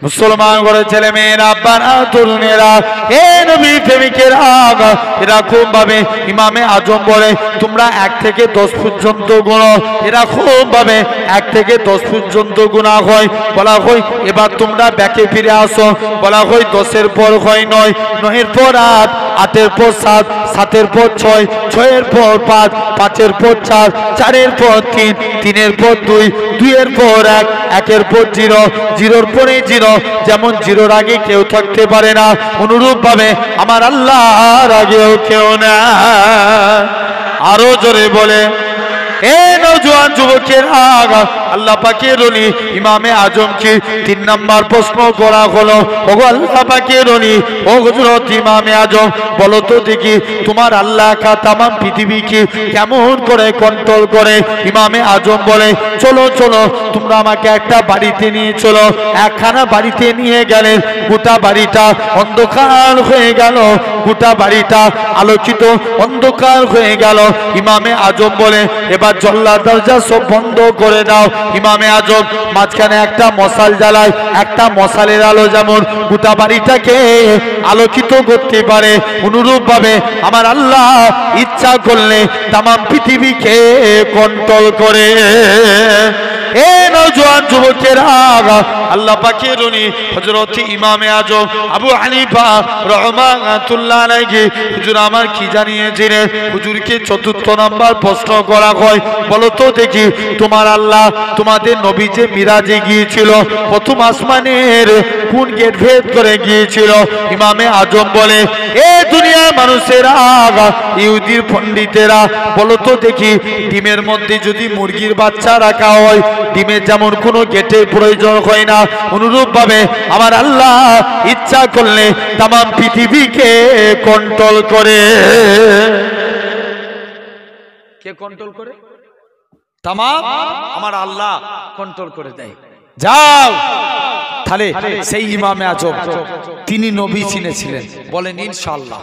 মুসলমান করে ছেলে মেয়েরা, আব্বারা, তরুণেরা, হে নবী প্রেমিকেরা, এরকম ভাবে ইমামে আজম বলে তোমরা 1 থেকে 10 পর্যন্ত গুণো, এরকম ভাবে 1 থেকে 10 পর্যন্ত গুণা হয়। বলা হয় এবার তোমরা ব্যাকে ফিরে আসো। বলা হয় 10-এর পর হয় 9, 9-এর পর 8, 8-এর পর 7, 7-এর পর 6, 6-এর পর 5, 5-এর পর 4, 4-এর পর 3, 3-এর পর 2, 2-এর পর 1, 1-এর পর 0, 0-র পরে 0। যেমন 0-র আগে কেউ থাকতে পারে না, অনুরূপ ভাবে আমার আল্লাহর আগেও কেউ না। আরো জোরে বলে এ নওজোয়ান যুবকেরা, আল্লাহ পাকের ওলি ইমামে আজমকে 3 নাম্বার প্রশ্ন করা হলো, ওগো আল্লাহ পাকের ওলি, ও হযরত ইমামে আজম বলো তো দেখি তোমার আল্লাহ কা তাম পৃথিবীকে কেমন করে কন্ট্রোল করে? ইমামে আজম বলে চলো চলো তোমরা আমাকে একটা বাড়িতে নিয়ে চলো। একখানা বাড়িতে নিয়ে গেলেন, গোটা বাড়িটা অন্ধকার হয়ে গেল, গোটা বাড়িটা আলোকিত অন্ধকার হয়ে গেল। ইমামে আজম বলে এবার জল্লা দরজা সব বন্ধ করে দাও। ইমামে আজম মাঝখানে একটা মশাল জ্বালায়, একটা মশালের আলো যেমন গোটা বাড়িটাকে আলোকিত করতে পারে, অনুরূপ ভাবে আমার আল্লাহ ইচ্ছা করলে তাম পৃথিবীকে কন্ট্রোল করে। এ নওজোয়ান যুবকেরা, আল্লাহ পাকের উনি হযরত ইমামে আজম আবু হানিফা রাহমাতুল্লাহ আলাইহি হুজুর আমার কি জানিয়েছিলেন? হুজুরকে 4র্থ নাম্বার প্রশ্ন করা হয়, বলো তো দেখি তোমার আল্লাহ তোমাদের নবী যে মিরাজে গিয়েছিল প্রথম আসমানের কোন গেট ভেদ করে গিয়েছিল? ইমামে আজম বলে এ দুনিয়ার মানুষেরা, ইহুদির পণ্ডিতেরা, বলো তো দেখি ডিমের মধ্যে যদি মুরগির বাচ্চা রাখা হয়, ডিমের যেমন কোনো গেটের প্রয়োজন হয় না, অনুরূপ ভাবে আমার আল্লাহ ইচ্ছা করলে তাম পৃথিবীকে কন্ট্রোল করে। কে কন্ট্রোল করে? তাম আমার আল্লাহ কন্ট্রোল করে দেয়। যাও তাহলে সেই ইমামে আজম তিনি নবী চিনেছিলেন, বলেন ইনশাআল্লাহ।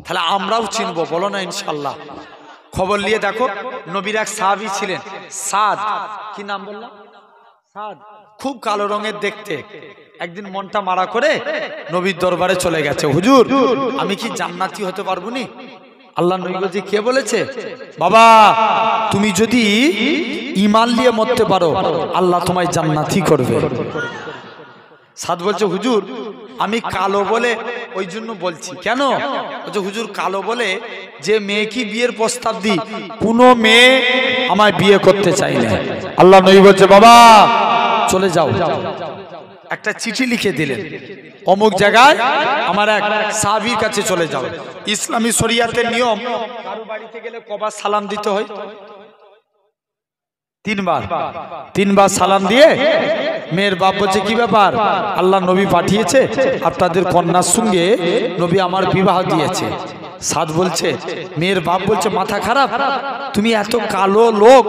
তাহলে আমরাও চিনবো, বলো না ইনশাআল্লাহ। খবর নিয়ে দেখো, নবীর এক সাহাবী ছিলেন সাদ, কি নাম বললাম? সাদ, খুব কালো রঙের দেখতে। একদিন মনটা মারা করে নবীর দরবারে চলে গেছে, হুজুর আমি কি জান্নাতি হতে পারবো নি? আল্লাহ নবী বলছে কে বলেছে? বাবা তুমি যদি ঈমান নিয়ে মরতে পারো আল্লাহ তোমায় জান্নাতি করবে। সাদ বলছে হুজুর আমি কালো বলে ওই জন্য বলছি। কেন? বলছে হুজুর কালো বলে যে মেয়ে কি বিয়ের প্রস্তাব দিই, কোনো মেয়ে আমায় বিয়ে করতে চাই না। আল্লাহ নবী বলছে বাবা চলে যাও। একটা চিঠি লিখে দিলেন, অমুক জায়গায় আমার এক সাহাবীর কাছে চলে যাও। ইসলামী শরিয়াতের নিয়ম, কারো বাড়িতে গেলে কবার সালাম দিতে হয়? 3 বার। 3 বার সালাম দিয়ে মেয়ের বাপ বলছে কি ব্যাপার? আল্লাহ নবী পাঠিয়েছে আপনাদের কন্যার সঙ্গে নবী আমার বিবাহ দিয়েছে। সাদ বলছে, মেয়ের বাপ বলছে মাথা খারাপ, তুমি এত কালো লোক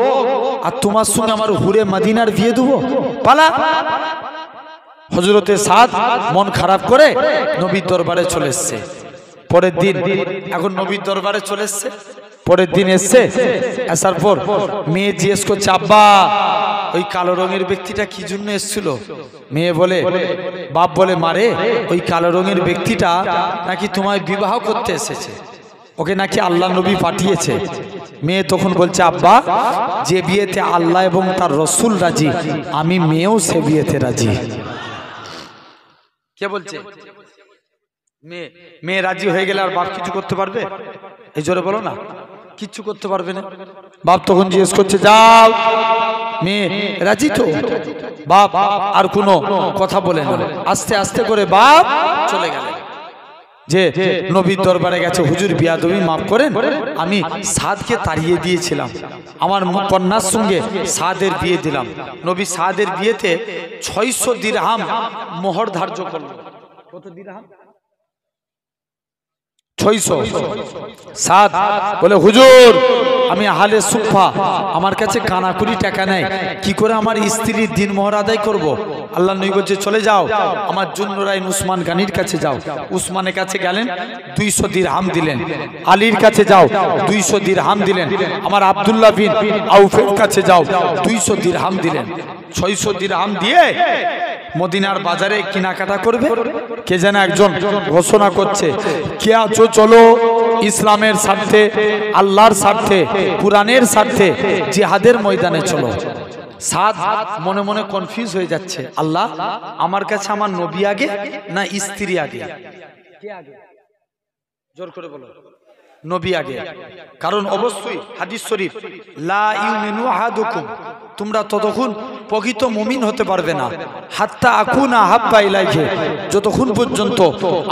আর তোমার সঙ্গে আমার হুরে মদিনার বিয়ে দেবো, পালা। হযরতে সাদ মন খারাপ করে নবীর দরবারে চলে এসছে। পরের দিন এখন নবীর দরবারে চলে এসছে, পরের দিন এসছে, আসার পর মেয়ে জিজ্ঞেস করছে আব্বা ওই কালো রঙের ব্যক্তিটা কি জন্য এসেছিল? মেয়ে বলে, বাপ বলে মারে ওই কালো রঙের ব্যক্তিটা নাকি তোমায় বিবাহ করতে এসেছে, ওকে নাকি আল্লাহ নবী পাঠিয়েছে। মেয়ে তখন বলছে আব্বা যে বিয়েতে আল্লাহ এবং তার রসুল রাজি, আমি মেয়েও সে বিয়েতে রাজি। কে বলছে? মেয়ে। মেয়ে রাজি হয়ে গেলে আর বাপ কিছু করতে পারবে? এই জোরে বলো না, কিচ্ছু করতে পারবে না। বাপ তখন জিজ্ঞেস করছে যাও, মেয়ে রাজি তো? বাপ আর কোনো কথা বলে না, আস্তে আস্তে করে বাপ চলে গেল। যে নবীর দরবারে গেছে, হুজুর বিয়াদবি মাফ করেন, আমি সাদকে তাড়িয়ে দিয়েছিলাম, আমার কন্যার সঙ্গে সাদের বিয়ে দিলাম। নবী সাদের বিয়েতে 600 দিরহাম মোহর ধার্য করল। কত দিরহাম? 600। সাদ বলে হুজুর আমি আহলে সুফা, আমার কাছে কানাকুড়ি টাকা নেই, কি করে আমার স্ত্রীর দিন মোহর আদায় করব? আল্লাহ নবী বলছে চলে যাও আমার জুন্নুরাইন উসমান গানির কাছে যাও। উসমানের কাছে গেলেন, 200 দিরহাম দিলেন। আলীর কাছে যাও, 200 দিরহাম দিলেন। আমার আব্দুল্লাহ বিন আউফের কাছে যাও, 200 দিরহাম দিলেন। 600 দিরহাম দিয়ে মদিনার বাজারে কেনাকাটা করবে। কে যেন একজন ঘোষণা করছে, কে আছো চলো ইসলামের স্বার্থে, আল্লাহর স্বার্থে, কুরআনের স্বার্থে জিহাদের ময়দানে চলো। সাদ মনে মনে কনফিউজ হয়ে যাচ্ছে, আল্লাহ আমার কাছে আমার নবী আগে না স্ত্রী আগে? কে আগে? জোর করে বলো। নবী আগে। কারণ অবশ্যই হাদিস শরীফ, লা ইউমিনু আহাদুকুম, তোমরা ততক্ষণ প্রকৃত মুমিন হতে পারবে না হাত্তা আকুনা হাব্বা ইলাইহি, যতক্ষণ পর্যন্ত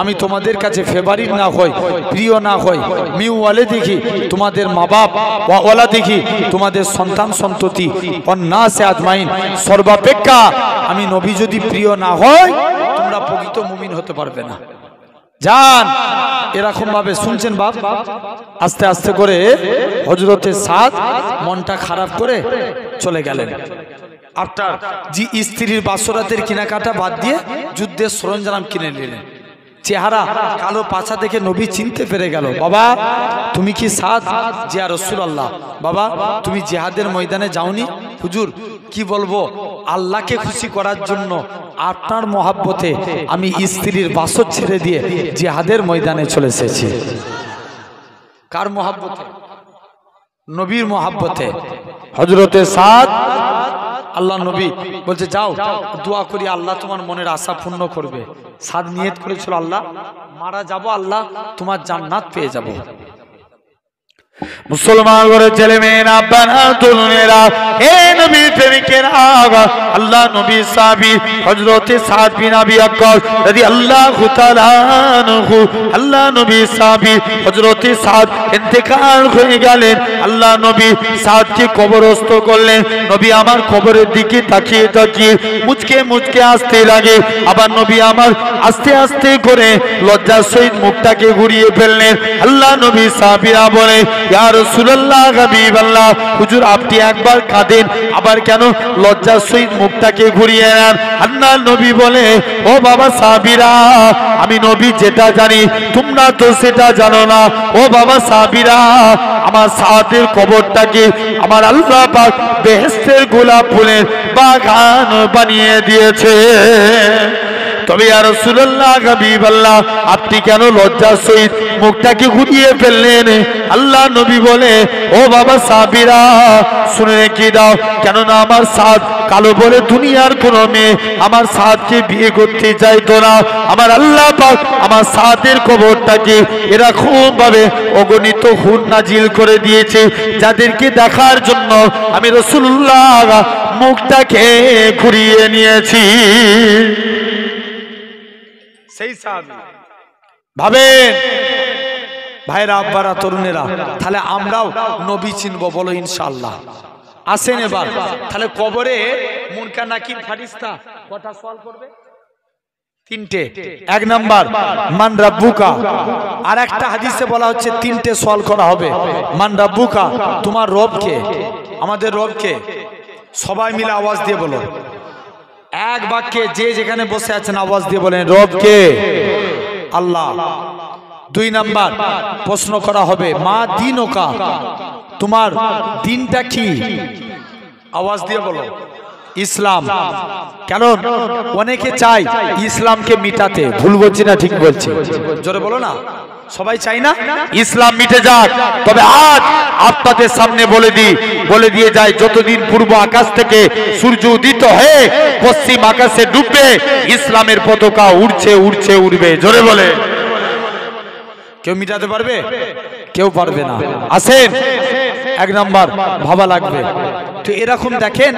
আমি তোমাদের কাছে ফেভারিট না হই, প্রিয় না হই। মিউ ওয়ালিদিহি, তোমাদের মা বাপ, ওয়া ওয়ালাদিহি, তোমাদের সন্তান সন্ততি, ওয়ান্নাসে আজমাইন, সর্বাপেক্ষা আমি নবী যদি প্রিয় না হয় তোমরা প্রকৃত মুমিন হতে পারবে না। জান এরকম ভাবে শুনছেন বাপ? আস্তে আস্তে করে হযরতে সাদ মনটা খারাপ করে চলে গেলেন। আফটার জি স্ত্রীর বাসরাতের কেনাকাটা বাদ দিয়ে যুদ্ধের সরঞ্জাম কিনে নিলেন। চেহারা কালো পাছা দেখে নবী চিনতে পেরে গেল, বাবা তুমি কি সাদ? জিয়া রাসূলুল্লাহ। বাবা তুমি জিহাদের ময়দানে যাওনি? হুজুর কি বলবো, আল্লাহকে খুশি করার জন্য আপনার মহাব্বতে আমি স্ত্রীর বাসর ছেড়ে দিয়ে জিহাদের ময়দানে চলে এসেছি। কার মহাব্বতে? নবীর মহাব্বতে। হযরতে সাদ, আল্লাহ নবী বলছে যাও দোয়া করি আল্লাহ তোমার মনের আশা পূর্ণ করবে। সাদ নিয়ত করেছিল, আল্লাহ মারা যাব, আল্লাহ তোমার জান্নাত পেয়ে যাব। মুসলমান করে ছেলে মেয়েরা, আব্বারা, তরুণেরা, হে নবী প্রেমিকেরা, আল্লাহ নবী সাহাবী হযরতে সাদ বিন আবি ওয়াক্কাস রাদিয়াল্লাহু তাআলা আনহু, আল্লাহ নবী সাহাবী হযরতে সাদ ইন্তেকাল হয়ে গেলেন। আল্লাহ নবী সাদকে কবরস্থ করলেন। নবী আমার কবরের দিকে তাকিয়ে তাকিয়ে মুচকে মুচকে আসতে লাগে। আবার নবী আমার আস্তে আস্তে করে লজ্জার সহিত মুখটাকে ঘুরিয়ে ফেললেন। আল্লাহ নবী সাহাবীরা বলে, ইয়া রাসূলুল্লাহ, হাবিবাল্লাহ, হুজুর আপনি একবার কাঁদেন, আবার কেন লজ্জার সহিত মুখটাকে ঘুরিয়ে নেন? আল্লাহ নবী বলে, ও বাবা সাহাবীরা, আমি নবী যেটা জানি তোমরা তো সেটা জানো না। ও বাবা সাহাবীরা, আমার সাদের কবরটাকে আমার আল্লাহ পাক বেহেশতের গোলাপ ফুলের বাগান বানিয়ে দিয়েছে। তবে ইয়া রাসূলুল্লাহ, হাবিবাল্লাহ, আপনি কেন লজ্জার সহিত মুখটাকে ঘুরিয়ে ফেললেন? আল্লাহ নবী বলে, ও বাবা সাহাবীরা শুনে রেখে দাও, কেননা আমার সাদ কালো বলে দুনিয়ার কোন মেয়ে আমার সাদকে বিয়ে করতে চাইতো না। আমার আল্লাহ পাক আমার সাদের কবরটাকে এরকম ভাবে অগণিত হুর নাজিল করে দিয়েছে, যাদেরকে দেখার জন্য আমি রাসূলুল্লাহ মুখটাকে ঘুরিয়ে নিয়েছি। সেই সাহাবী ভাবেন ভাইরা, আব্বারা, তরুণেরা, তাহলে আমরাও নবী চিনবো? বলো ইনশাআল্লাহ। আসেন এবার তাহলে কবরে মুনকার নাকির ফারিস্তা কটা সওয়াল করবে? 3টে। 1 নাম্বার মান রাব্বুকা, আর একটা হাদিসে বলা হচ্ছে 3টে সওয়াল করা হবে। মান রাব্বুকা, তোমার রব কে? আমাদের রব কে? সবাই মিলে আওয়াজ দিয়ে বলো, এক বাক্যে যে যেখানে বসে আছেন আওয়াজ দিয়ে বলেন, রব কে? আল্লাহ। 2 নাম্বার প্রশ্ন করা হবে, মা দীনুকা, তোমার দিনটা কি? আওয়াজ দিয়ে বলো, ইসলাম। কারণ অনেকে চায় ইসলামকে মিটাতে, ভুল বলছি না ঠিক বলছি? জোরে বলো না, সবাই চাই না ইসলাম মিটে যাক। তবে আজ আপনাদের সামনে বলে দিয়ে যায়, যতদিন পূর্ব আকাশ থেকে সূর্য উদিত হয়ে পশ্চিম আকাশে ডুববে, ইসলামের পতাকা উড়ছে উড়ছে উড়বে। জোরে বলে, কেউ মিটাতে পারবে? কেউ পারবে না। আসেন 1 নাম্বার ভাবা লাগবে। তো এরকম দেখেন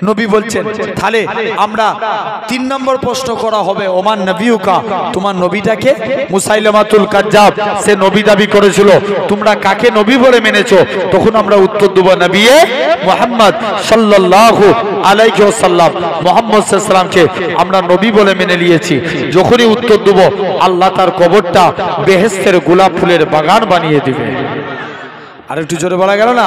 নবী বলছেন, তাহলে আমরা 3 নম্বর প্রশ্ন করা হবে, ওমান নবিয়ুকা, তোমার নবীটাকে? মুসাইলামাতুল কাজ্জাব সে নবী দাবি করেছিল, তোমরা কাকে নবী বলে মেনেছো? তখন আমরা উত্তর দেব, নবিয়ে মুহাম্মদ সাল্লাল্লাহু আলাইহি ওয়াসাল্লাম, মুহাম্মদ সাল্লাল্লাহু আলাইহি ওয়াসাল্লামকে আমরা নবী বলে মেনে নিয়েছি। যখনই উত্তর দেব, আল্লাহ তার কবরটা বেহেশতের গোলাপ ফুলের বাগান বানিয়ে দিবে। আর একটু জোরে বলা গেল না?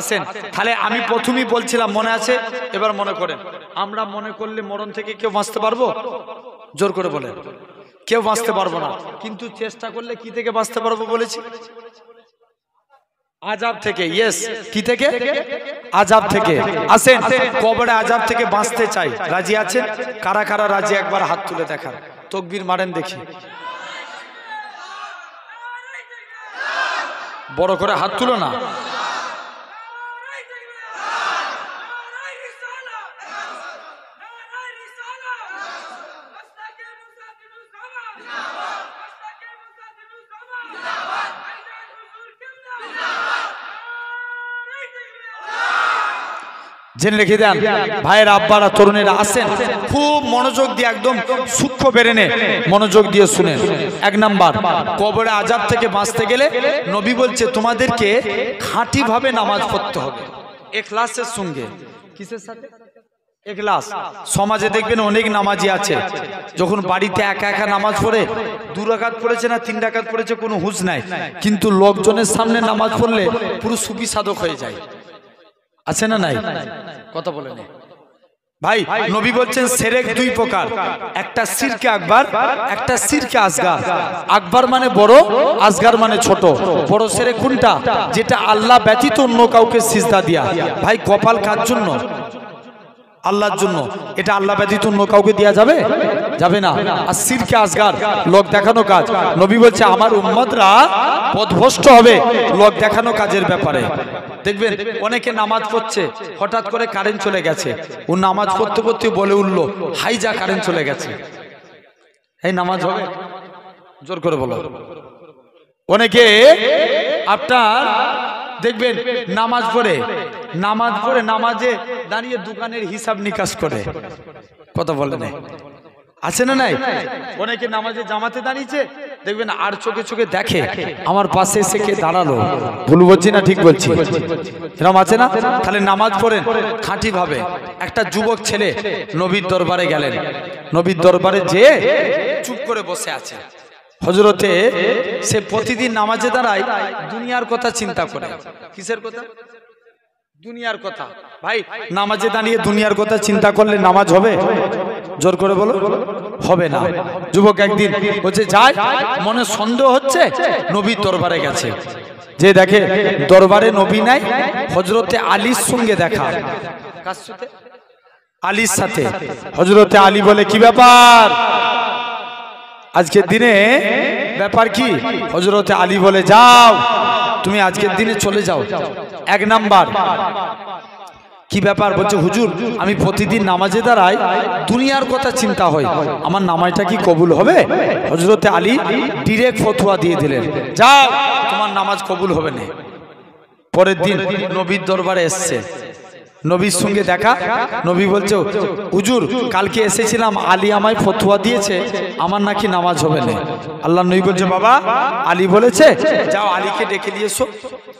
আসেন, তাহলে আমি প্রথমেই বলছিলাম, মনে আছে? এবার মনে করেন, আমরা মনে করলে মরণ থেকে কেউ বাঁচতে পারবো? জোর করে বলে, কেউ বাঁচতে পারবো না, কিন্তু চেষ্টা করলে কি থেকে বাঁচতে পারবো বলেছি? আযাব থেকে। ইয়েস, কি থেকে? আযাব থেকে। আসেন, কবরে আযাব থেকে বাঁচতে চাই, রাজি আছেন? কারা কারা রাজি একবার হাত তুলে দেখান, তাকবীর মারেন দেখি, বড় করে হাত তুলো না। জেনে রেখে দেন ভাইয়ের আব্বারা, তরুণেরা, আসেন খুব মনোযোগ দিয়ে, একদম সূক্ষ্ম বেরেনে মনোযোগ দিয়ে শুনেন। এক নাম্বার, কবরে আযাব থেকে বাঁচতে গেলে নবী বলছে তোমাদেরকে খাঁটি ভাবে নামাজ পড়তে হবে, ইখলাসের সঙ্গে। কিসের সাথে? ইখলাস। সমাজে দেখবেন অনেক নামাজি আছে, যখন বাড়িতে একা একা নামাজ পড়ে, 2 রাকাত পড়েছে না 3 রাকাত পড়েছে কোনো হুঁশ নাই, কিন্তু লোকজনের সামনে নামাজ পড়লে পুরো সুফি সাধক হয়ে যায়। আছে না নাই? কথা বলে না ভাই। নবী বলছেন শিরক 2 প্রকার, একটা শিরকে আকবার, একটা শিরকে আসগার। আকবার মানে বড়, আসগার মানে ছোট। বড় শিরক কোনটা? যেটা আল্লাহ ব্যতীত অন্য কাউকে সিজদা দিয়া। ভাই কপাল কার জন্য? আল্লাহর জন্য। এটা আল্লাহ ব্যতীত অন্য কাউকে দেয়া যাবে? যাবে না। আর শিরকে আসগার, লোক দেখানো কাজ। নবী বলছে আমার উম্মতরা পথভ্রষ্ট হবে লোক দেখানো কাজের ব্যাপারে। দেখবেন অনেকে নামাজ পড়ছে, হঠাৎ করে কারেন্ট চলে গেছে, ও নামাজ পড়তে পড়তে বলে উঠলো হাই যা কারেন্ট চলে গেছে। এই নামাজ হবে? জোর করে বলো। অনেকে আপনার দেখবেন নামাজ পড়ে নামাজে দাঁড়িয়ে দোকানের হিসাব নিকাশ করে। কথা বলে নাই? আছে না নাই? অনেকে নামাজে জামাতে দাঁড়িয়েছে, দেখবেন আর চোখে চোখে দেখে আমার পাশে এসে কে দাঁড়ালো। ভুল বলছি না ঠিক বলছি? এরকম আছে না? তাহলে নামাজ পড়েন খাঁটি ভাবে। একটা যুবক ছেলে নবীর দরবারে গেলেন, নবীর দরবারে যেয়ে চুপ করে বসে আছে। হযরতে সে প্রতিদিন নামাজে দাঁড়ায় দুনিয়ার কথা চিন্তা করে। কিসের কথা? দুনিয়ার কথা। ভাই নামাজে দাঁড়িয়ে দুনিয়ার কথা চিন্তা করলে নামাজ হবে? জোর করে বলো, হবে না। যুবক একদিন বলছে যাই, মনে সন্দেহ হচ্ছে, নবীর দরবারে গেছে, যে দেখে দরবারে নবী নাই, হযরতে আলীর সঙ্গে দেখা। কার সাথে? আলীর সাথে। হযরতে আলী বলে কি ব্যাপার আজকের দিনে? ব্যাপার কি? হযরতে আলী বলে যাও তুমি আজকের দিনে চলে যাও। এক নাম্বার, কি ব্যাপার? বলছে হুজুর আমি প্রতিদিন নামাজে দাঁড়াই, দুনিয়ার কথা চিন্তা হয়, আমার নামাজটা কি কবুল হবে? হযরতে আলী ডিরেক্ট ফতোয়া দিয়ে দিলেন, যাও তোমার নামাজ কবুল হবে না। পরের দিন নবীর দরবারে এসছে, নবীর সঙ্গে দেখা। নবী বলছে হুজুর কালকে এসেছিলাম, আলী আমায় ফতোয়া দিয়েছে আমার নাকি নামাজ হবে না। আল্লাহ নবী বলছে বাবা আলী বলেছে, যাও আলীকে ডেকে নিয়ে এসো।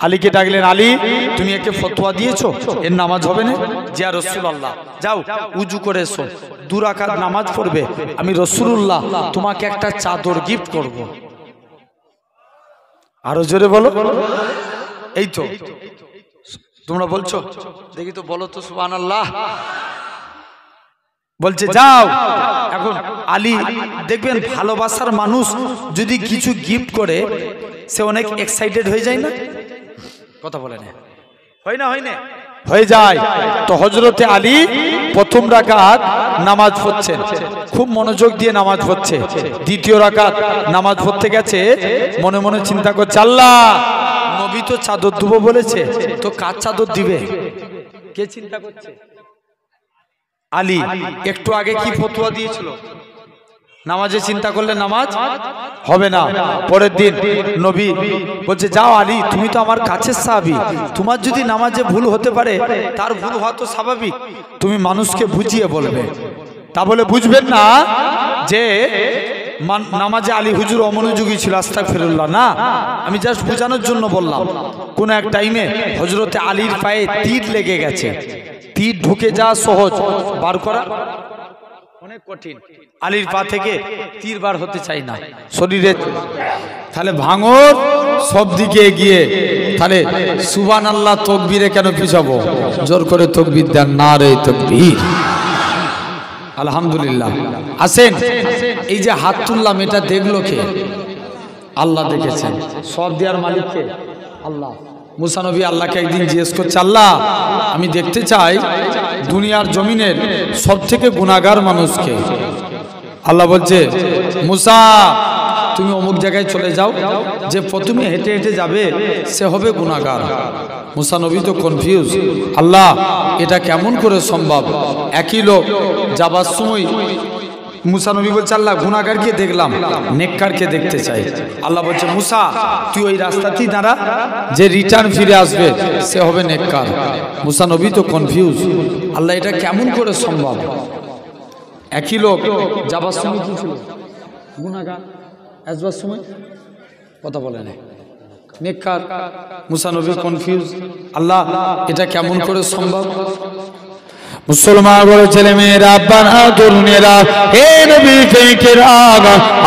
আলীকে ডাকলেন, আলী তুমি একে ফতোয়া দিয়েছো এর নামাজ হবে না? জিয়া রাসূলুল্লাহ, যাও উজু করে এসো, 2 রাকাত নামাজ পড়বে, আমি রাসূলুল্লাহ তোমাকে একটা চাদর গিফট করব। আরো জোরে বলো। এই তো তোমরা বলছো, দেখি তো বলো তো সুবহানাল্লাহ। বলছে যাও। এখন আলী দেখবেন ভালোবাসার মানুষ যদি কিছু গিফট করে সে অনেক এক্সাইটেড হয়ে যায় না? কথা বলে না? হয় না? হয় না? হয়ে যায়। তো হযরতে আলী প্রথম রাকাত নামাজ পড়ছেন, খুব মনোযোগ দিয়ে নামাজ পড়ছে। দ্বিতীয় রাকাত নামাজ পড়তে গেছে, মনে মনে চিন্তা করছে আল্লাহ নবী তো চাদর দেবো বলেছে, তো কার চাদর দিবে? কে চিন্তা করছে? আলী। একটু আগে কি ফতোয়া দিয়েছিল? নামাজে চিন্তা করলে নামাজ হবে না। পরের দিন নবী বলছে যাও আলী তুমি তো আমার কাছের সাহাবী, তোমার যদি নামাজে ভুল হতে পারে, তার ভুল হওয়া তো স্বাভাবিক, তুমি মানুষকে বুঝিয়ে বলবে। তা বলে বুঝবেন না যে নামাজে আলী হুজুর অমনোযোগী ছিল, আস্তাগফিরুল্লাহ, না, আমি জাস্ট বোঝানোর জন্য বললাম। কোন এক টাইমে হযরতে আলীর পায়ে তীর লেগে গেছে, তীর ঢুকে যাওয়া সহজ, বার করা অনেক কঠিন। আলীর পা থেকে তীর বার হতে চাই না শরীরে। তাহলে ভাঙর সব দিকে এগিয়ে, তাহলে সুবহানাল্লাহ তাকবীরে কেন পিছাবো? জোর করে তাকবীর দেন, নারে তাকবীর, আলহামদুলিল্লাহ। আসেন, এই যে হাত তুললাম এটা দেখলো কে? আল্লাহ দেখেছেন। সব দেওয়ার মালিক কে? আল্লাহ। মুসা নবী আল্লাহকে একদিন জিজ্ঞেস করছে, আল্লাহ আমি দেখতে চাই দুনিয়ার জমিনের সব থেকে গুনাহগার মানুষকে। আল্লাহ বলছে, মুসা তুমি অমুক জায়গায় চলে যাও, যে প্রথমে হেঁটে হেঁটে যাবে সে হবে গুনাহগার। মুসা নবী তো কনফিউজ, আল্লাহ এটা কেমন করে সম্ভব? একই লোক যাবার সময় মুসা নবী বলছে, আল্লাহ গুনাহগারকে দেখলাম, নেককারকে দেখতে চাই। আল্লাহ বলছে, মুসা তুই ওই রাস্তাতেই দাঁড়া, যে রিটার্ন ফিরে আসবে সে হবে নেককার। মুসা নবী তো কনফিউজ, আল্লাহ এটা কেমন করে সম্ভব? একই লোক যাবার সময় কি ছিল? গুনাহগার, আসবার সময় কথা বলে না, নেককার। মুসা নবী কনফিউজ, আল্লাহ এটা কেমন করে সম্ভব? মুসলমান বলে ছেলে মেয়েরা, আব্বারা, তরুণেরা, হে নবী প্রেমিকেরা,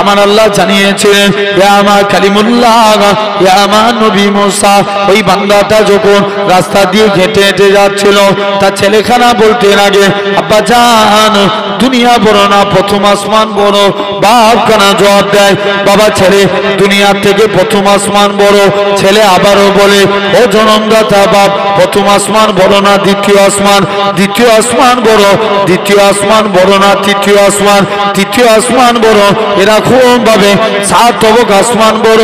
আমার আল্লাহ জানিয়েছিলেন, ইয়া আমার কালিমুল্লাহ, ইয়া আমার নবী মুসা। ওই বান্দাটা যখন রাস্তা দিয়ে হেঁটে হেঁটে যাচ্ছিল, তার ছেলেখানা বলতে লাগে, আব্বা জান দুনিয়া বড় না প্রথম আসমান বড়? বাপ কানা জবাব দেয়, বাবা ছেলে দুনিয়া থেকে প্রথম আসমান বড়। ছেলে আবারও বলে, ও জনমদাতা বাপ, প্রথম আসমান বড় না দ্বিতীয় আসমান? দ্বিতীয় আসমান বড়। দ্বিতীয় আসমান বড় না তৃতীয় আসমান? তৃতীয় আসমান বড়। এরকম ভাবে 7 তবক আসমান বড়।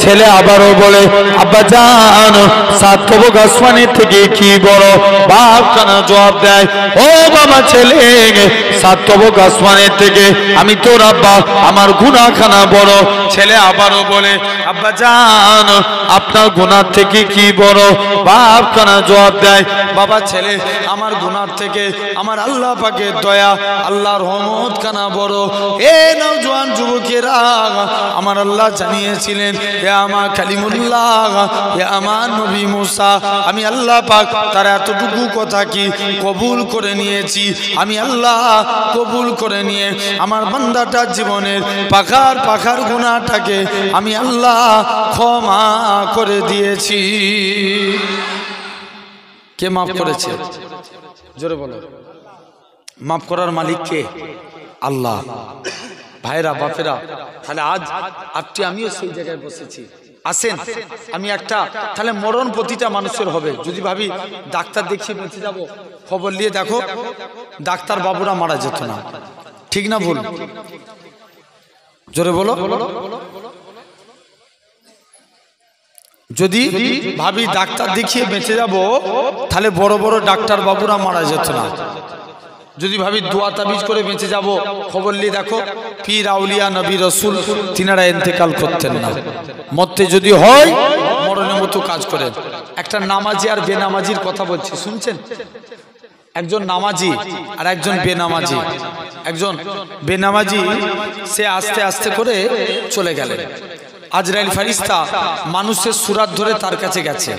ছেলে আবারও বলে, আব্বা জান 7 তবক আসমানের থেকে কি বড়? বাপ কানা জবাব দেয়, ও বাবা ছেলে 7 তবক আসমানের থেকে আমি তোর আব্বা, আমার গুনাহখানা বড়। ছেলে আবারও বলে, আব্বা জান আপনার গুনাহ থেকে কি বড়? বাপ কানা জবাব দেয়, বাবা ছেলে আমার গুনাহ থেকে আমার আল্লাহ পাকের দয়া, আল্লাহর রহমত কানা বড়। এ নওজোয়ান যুবকেরা, আমার আল্লাহ জানিয়েছিলেন, হে আমার কালিমুল্লাহ, হে আমার নবী মুসা, আমি আল্লাহ পাক তার এতটুকু কথা কি কবুল করে নিয়েছি। আমি আল্লাহ কবুল করে নিয়ে আমার বান্দাটার জীবনের পাখার পাখার গুনাহটাকে আমি আল্লাহ ক্ষমা করে দিয়েছি। কে মাফ করেছে? জোরে বলো। মাফ করার মালিক কে? আল্লাহ। ভাইরা বাপেরা, তাহলে আজকে আমিও সেই জায়গায় বসেছি। আসেন, আমি একটা, তাহলে মরণ প্রতিটা মানুষের হবে। যদি ভাবি ডাক্তার দেখিয়ে বেঁচে যাবো, খবর নিয়ে দেখো ডাক্তার বাবুরা মারা যেত না। ঠিক না ভুল? জোরে বলো। যদি ভাবি ডাক্তার দেখিয়ে বেঁচে যাব, তাহলে বড় বড় ডাক্তার বাবুরা মারা যেত না। যদি ভাবি দোয়া তাবিজ করে বেঁচে যাব, খবর নিয়ে দেখো পীর আউলিয়া নবী রসুল তিনারা ইন্তেকাল করতেন না। মরতে যদি হয় মরণের মতো কাজ করেন। একটা নামাজি আর বেনামাজির কথা বলছি, শুনছেন? একজন নামাজি আর একজন বেনামাজি। একজন বেনামাজি সে আস্তে আস্তে করে চলে গেলেন। আজরাইল ফারিস্তা মানুষের সুরাত ধরে তার কাছে গেছে।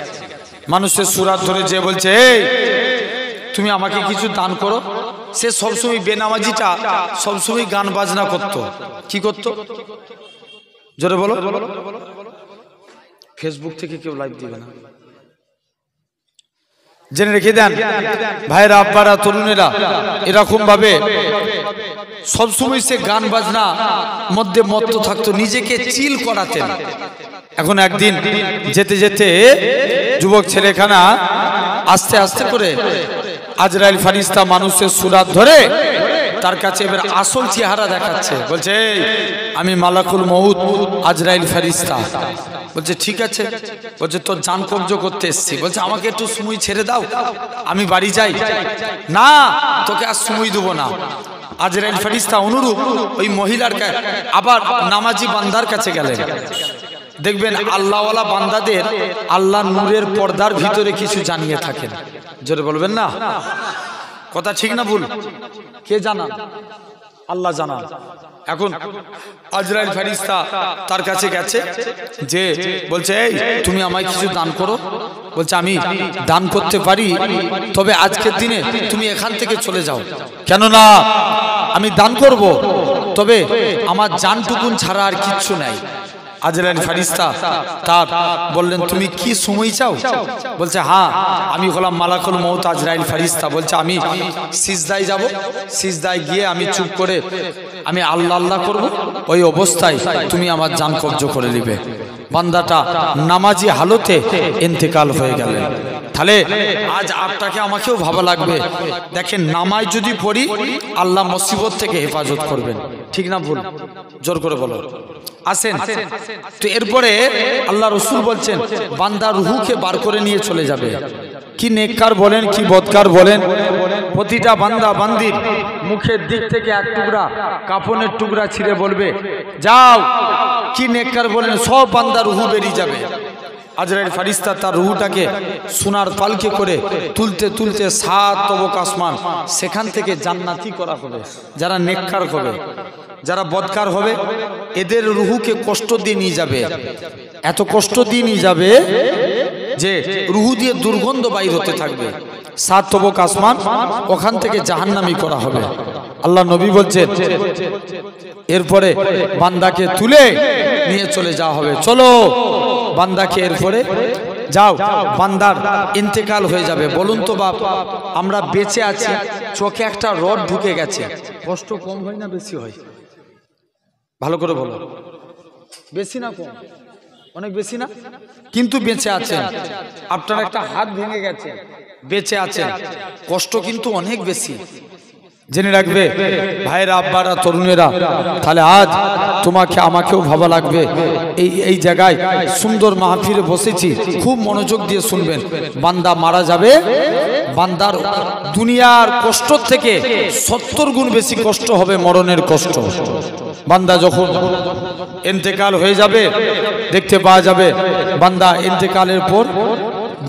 মানুষের সুরাত ধরে যে বলছে, এই তুমি আমাকে কিছু দান করো। সে সবসময়, বেনামাজিটা সবসময় গান বাজনা করত। কি করত? জোরে বলো। ফেসবুক থেকে কেউ লাইভ দিবে না, জেনে রেখে দেন ভাইরা, আব্বারা, তরুণেরা। এরকম ভাবে সবসময় সে গান বাজনা মধ্যে মত্ত থাকতো, নিজেকে চিল করাতেন। এখন একদিন যেতে যেতে যুবক ছেলেখানা আস্তে আস্তে করে আজরাইল ফারিস্তা মানুষের সুরাত ধরে তার কাছে এবার আসল চেহারা দেখাচ্ছে। বলছে, আমি মালাকুল মউত আজরাইল ফারিস্তা। বলছে ঠিক আছে। বলছে তোর জান কবজ করতে এসছি। বলছে আমাকে একটু সময় ছেড়ে দাও, আমি বাড়ি যাই। না, তোকে আর সময় দেবো না। আজরাইল ফারিস্তা অনুরূপ ওই মহিলার আবার নামাজি বান্দার কাছে গেলেন। দেখবেন আল্লাহওয়ালা বান্দাদের আল্লাহ নূরের পর্দার ভিতরে কিছু জানিয়ে থাকেন। জোরে বলবেন না? কথা ঠিক না ভুল? কে জানান? আল্লাহ জানান। এখন আজরাইল ফেরেশতা তার কাছে গেছে, যে বলছে এই তুমি আমায় কিছু দান করো। বলছে আমি দান করতে পারি, তবে আজকের দিনে তুমি এখান থেকে চলে যাও। কেননা আমি দান করব, তবে আমার জানটুকুন ছাড়া আর কিচ্ছু নাই। আজরাইল ফেরেশতা তার বললেন তুমি কি সময় চাও? বলছে হ্যাঁ, আমি হলাম মালাকুল মউত আজরাইল ফেরেশতা। বলছে আমি সিজদায় যাব, সিজদায় গিয়ে আমি চুপ করে আমি আল্লাহ আল্লাহ করব, ওই অবস্থায় তুমি আমার জান কবজ করে নিবে। বান্দাটা নামাজি হালতে ইন্তেকাল হয়ে গেলেন। তাহলে আজ আপনাকে আমাকেও ভাবা লাগবে, দেখেন নামাজ যদি পড়ি আল্লাহ মুসিবত থেকে হেফাজত করবেন, ঠিক না ভুল? জোর করে বলো। আসেন তো এরপরে আল্লাহ রসুল বলছেন বান্দা রুহুকে বার করে নিয়ে চলে যাবে। কি নেককার বলেন কি বদকার বলেন, প্রতিটা বান্দা বান্দির মুখের দিক থেকে এক টুকরা কাফনের টুকরা ছিঁড়ে বলবে যাও। কি নেককার বলেন, সব বান্দা রুহু বেরিয়ে যাবে। আজরাইল ফেরেশতা তার রুহুটাকে সোনার পালকে করে তুলতে তুলতে 7 তবক আসমান, সেখান থেকে জান্নাতি করা হবে। যারা নেককার হবে, যারা বদকার হবে, এদের রুহুকে কষ্ট দিয়ে নিয়ে যাবে, এত কষ্ট দিয়ে নিয়ে যাবে যে রুহু দিয়ে দুর্গন্ধ বাইর হতে থাকবে। 7 তবক আসমান, ওখান থেকে জাহান্নামী করা হবে। আল্লাহ নবী বলছেন এরপরে বান্দাকে তুলে নিয়ে চলে যাওয়া হবে। চলো বান্দাকে এরপরে যাও, বান্দার ইন্তেকাল হয়ে যাবে। বলুন তো বাপ, আমরা বেঁচে আছি, চোখে একটা রড ঢুকে গেছে, কষ্ট কম হয় না বেশি হয়? ভালো করে বলো, বেশি না কম? অনেক বেশি না? কিন্তু বেঁচে আছেন। আপনার একটা হাত ভেঙে গেছে, বেঁচে আছেন, কষ্ট কিন্তু অনেক বেশি। জেনে রাখবে ভাইরা, আব্বারা, তরুণেরা, তাহলে আজ তোমাকে আমাকেও ভাবা লাগবে। এই জায়গায় সুন্দর মাহফিলে বসেছি, খুব মনোযোগ দিয়ে শুনবেন। বান্দা মারা যাবে, বান্দার দুনিয়ার কষ্ট থেকে 70 গুণ বেশি কষ্ট হবে মরণের কষ্ট। বান্দা যখন ইন্তেকাল হয়ে যাবে, দেখতে পাওয়া যাবে বান্দা ইন্তেকালের পর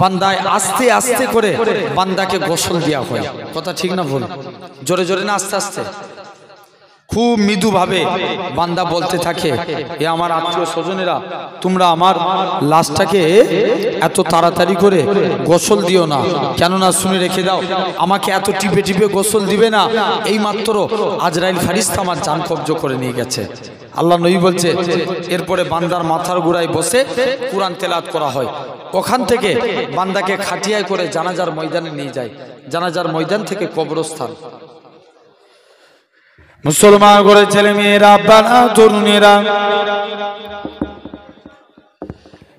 বান্দায় আস্তে আস্তে করে বান্দাকে গোসল দেওয়া হয়। কথা ঠিক না ভুল? জোরে জোরে না আস্তে আস্তে? খুব মৃদুভাবে বান্দা বলতে থাকে, এ আমার আত্মীয় স্বজনেরা, তোমরা আমার লাশটাকে এত তাড়াতাড়ি করে গোসল দিও না, কেননা শুনে রেখে দাও, আমাকে এত টিপে টিপে গোসল দিবে না, এই মাত্র আজরাইল ফেরেশতা আমার জান কবজ করে নিয়ে গেছে। আল্লাহ নবী বলছে এরপরে বান্দার মাথার গোড়ায় বসে কুরআন তেলাওয়াত করা হয়। ওখান থেকে বান্দাকে খাটিয়ায় করে জানাজার ময়দানে নিয়ে যায়। জানাজার ময়দান থেকে কবরস্থান। মুসলমান করে ছেলে মেয়েরা, আব্বারা, তরুণেরা,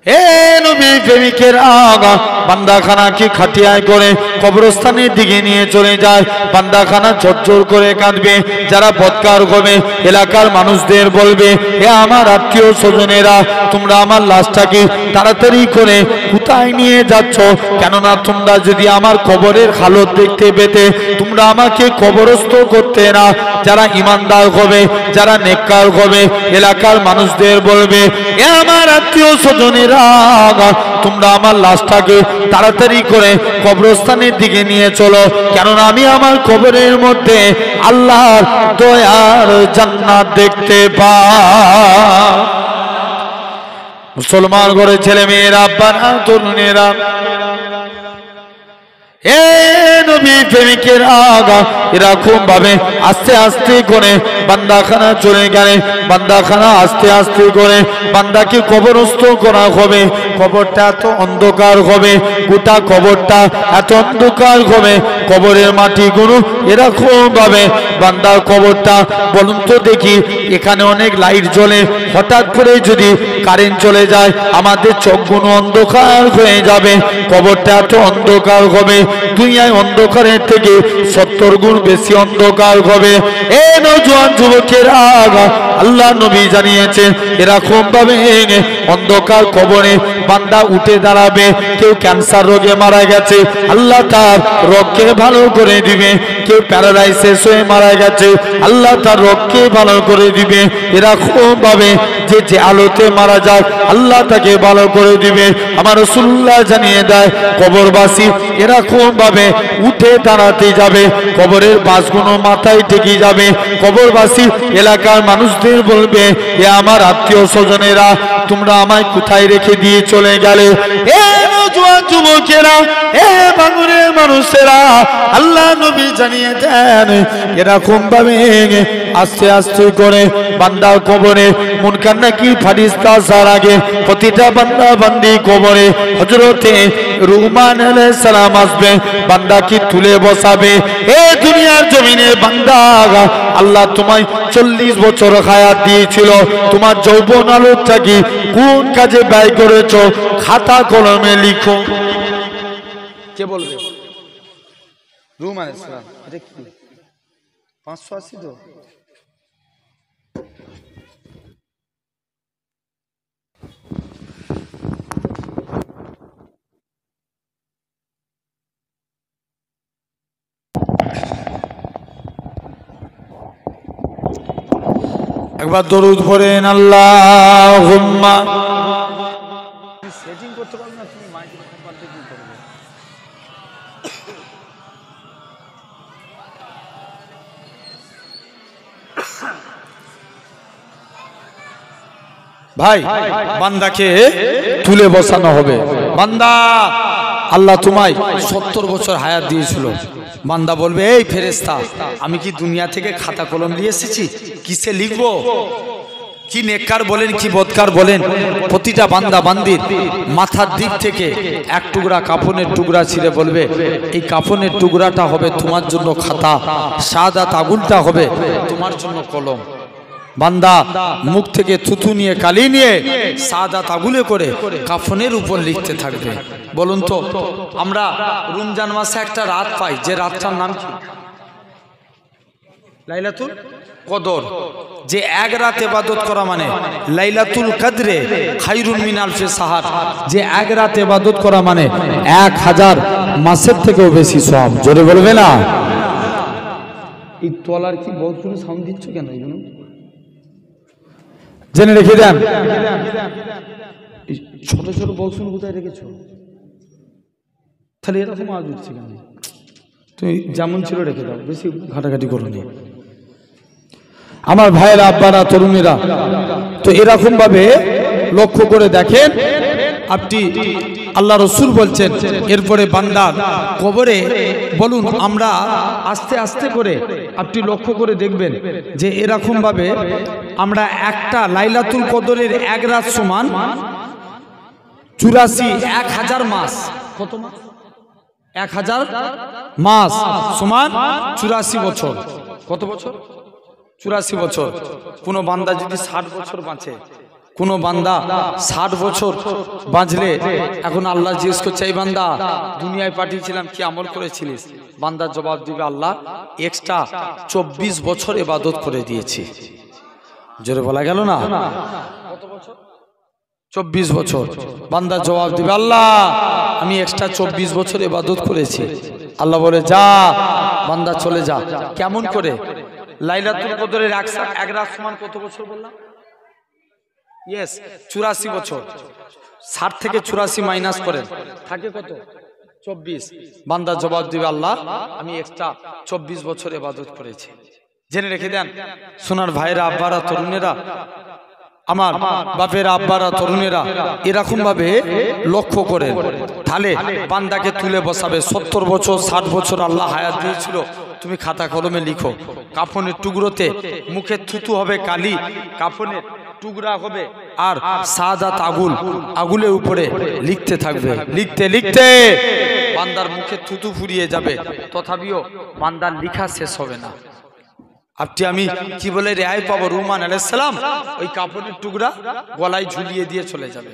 হে নবী প্রেমিকের আগা, বান্দাখানা কি খাটিয়ায় করে কবরস্থানের দিকে নিয়ে চলে যায়। বান্দাখানা ঝরঝর করে কাঁদবে। যারা বদকার হবে এলাকার মানুষদের বলবে, হে আমার আত্মীয় স্বজনেরা, তোমরা আমার লাশটাকে তাড়াতাড়ি করে কোথায় নিয়ে যাচ্ছ? কেননা তোমরা যদি আমার কবরের হালত দেখতে পেতে তোমরা আমাকে কবরস্থ করতে না। যারা ইমানদার হবে, যারা নেককার হবে, এলাকার মানুষদের বলবে, হে আমার আত্মীয় স্বজনেরা, তোমরা আমার লাশটাকে তাড়াতাড়ি করে কবরস্থানের দিকে নিয়ে চলো, কেননা আমি আমার কবরের মধ্যে আল্লাহর দয়ার জান্নাত দেখতে পাই। মুসলমান ঘরে ছেলে মেয়েরা, আব্বারা, তরুণেরা, হে নবী প্রেমিকের আগা, এরকম ভাবে আস্তে আস্তে করে বান্দাখানা চলে গেলে বান্দাখানা আস্তে আস্তে করে বান্দাকে কবরস্থ করা হবে। কবরটা এত অন্ধকার হবে, গোটা কবরটা এত অন্ধকার হবে, কবরের মাটিগুলো এরকম ভাবে বান্দার কবরটা, বলুন তো দেখি, এখানে অনেক লাইট জ্বলে, হঠাৎ করে যদি কারেন্ট চলে যায় আমাদের চোখগুলো অন্ধকার হয়ে যাবে। কবরটা এত অন্ধকার হবে, দুনিয়ায় অন্ধকারের থেকে 70 গুণ বেশি অন্ধকার হবে। এ নওজোয়ান যুবকেরা, আল্লাহ নবী জানিয়েছেন এরকম ভাবে অন্ধকার কবরে বান্দা উঠে দাঁড়াবে। কেউ ক্যান্সার রোগে মারা গেছে, আল্লাহ তার রোগকে ভালো করে দিবে। কেউ প্যারালাইসিস হয়ে মারা গেছে, আল্লাহ তার রোগকে ভালো করে দিবে। এরকম ভাবে যে আলোতে মারা যায়, আল্লাহ তাকে ভালো করে দিবে। আমার রাসূলুল্লাহ জানিয়ে দেয়, কবরবাসী এরকম ভাবে উঠে দাঁড়াতে যাবে, কবরের বাঁশগুলো মাথায় ঠেকে যাবে। কবরবাসী এলাকার মানুষদের বলবে, এ আমার আত্মীয় স্বজনেরা, তোমরা আমায় কোথায় রেখে দিয়ে চলে গেলে? এ নওজোয়ান যুবকেরা, এ বাঙুরের মানুষেরা, আল্লাহ নবী জানিয়ে দেন, এরকম ভাবে আস্তে আস্তে করে বান্দা কবরে মুনকার নাকির ফারিস্তা আসার আগে প্রতিটা বান্দা বান্দি কবরে হযরতে রুহমান আলাইহিস সালাম আসবে, বান্দাকে তুলে বসাবে। এ দুনিয়ার জমিনে বান্দা, আল্লাহ তোমায় 40 বছর হায়াত দিয়েছিল, তোমার যৌবন আলোটা কি কোন কাজে ব্যয় করেছো? খাতা কলমে লিখো। কে বলবে? রুহমান আলাইহিস সালাম। এটা কি 580 তো? একবার দরুদ পড়েন, আল্লাহুম্মা। সেটিং করতে পারো না তুমি, মাইক্রোফোন পাল্টে কি করবে? ভাই, বান্দাকে তুলে বসানো হবে। বান্দা, আল্লাহ তোমায় 70 বছর হায়াত দিয়েছিল। বান্দা বলবে, এই ফেরেশতা, আমি কি দুনিয়া থেকে খাতা কলম নিয়ে এসেছি? কিসে লিখবো? কি নেককার বলেন কি বদকার বলেন, প্রতিটা বান্দা বান্দির মাথার দিক থেকে এক টুকরা কাফনের টুকরা ছিঁড়ে বলবে, এই কাফনের টুকরাটা হবে তোমার জন্য খাতা, শাহাদাত আগুনটা হবে তোমার জন্য কলম। বান্দা মুখ থেকে থুথু নিয়ে কালি নিয়ে শাহাদাত আগুলে করে কাফনের উপর লিখতে থাকবে। বলুন তো, আমরা রমজান মাসে একটা রাত পাই, যে রাতটার নাম কি? লাইলাতুল কদর। যে এক রাত ইবাদত করা মানে লাইলাতুল কদরে খায়রুন মিন আলফি সাহার। যে এক রাত ইবাদত করা মানে 1000 মাসের থেকেও বেশি সওয়াব। জোরে বলবে না? এই তলার কি বহুত কোনো সাউন্ড দিচ্ছ কেন? এগুলো জেনে রেখে দেন। ছোট ছোট বক্সগুলো কোথায় রেখেছো? তাহলে এরকম আওয়াজ উঠছে কেন? তুমি যেমন ছিল রেখে দাও, বেশি ঘাটাঘাটি করো নি। আমার ভাইয়েরা, আব্বারা, তরুণীরা, তো এরকম ভাবে লক্ষ্য করে দেখেন আপনি, আল্লাহ রসুল বলছেন, এরপরে বান্দার কবরে বলুন, আমরা আস্তে আস্তে করে আপনি লক্ষ্য করে দেখবেন যে এরকম ভাবে আমরা একটা লাইলাতুল কদরের এক রাত সমান 1000 মাস। কত মাস? 1000 মাস সমান 84 বছর। কত বছর? 84 বছর। কোন বান্দা যদি 60 বছর বাঁচে, কোন বান্দা 60 বছর বাঁচলে এখন আল্লাহ জিজ্ঞেস করছে, এই বান্দা দুনিয়ায় পাঠিয়েছিলাম, কি আমল করেছিলিস? বান্দা জবাব দিবে, আল্লাহ এক্সট্রা 24 বছর ইবাদত করে দিয়েছি। জোরে বলা গেল না? কত বছর? 24 বছর। বান্দা জবাব দিবে, আল্লাহ আমি এক্সট্রা 24 বছর ইবাদত করেছি। আল্লাহ বলে, যা বান্দা চলে যা। কেমন করে? লাইলাতুল কদরের এক রাত সমান কত বছর বললাম? ইয়েস, 84 বছর। 60 থেকে 84 মাইনাস করেন, থাকে কত? 24। বান্দা জবাব দিবে, আল্লাহ আমি এক্সট্রা 24 বছর ইবাদত করেছি। জেনে রেখে দেন সোনার ভাইরা, আব্বারা, তরুণেরা, আমার বাপেরা, আব্বারা, তরুণেরা, এরকম ভাবে লক্ষ্য করে তাহলে বান্দাকে তুলে বসাবে। 70 বছর 60 বছর আল্লাহ হায়াত দিয়েছিল, তুমি খাতা কলমে লিখো। কাফনের টুকরোতে মুখে থুতু হবে কালি, কাফনের টুকরা হবে আর শাহাদাত আগুলের উপরে লিখতে থাকবে। লিখতে লিখতে বান্দার মুখে থুতু ফুরিয়ে যাবে, তথাপিও বান্দার লিখা শেষ হবে না। আপনি আমি কি বলে রেহাই পাবো? রুহমান আলাইহিস সালাম ওই কাপড়ের টুকরা গলায় ঝুলিয়ে দিয়ে চলে যাবে।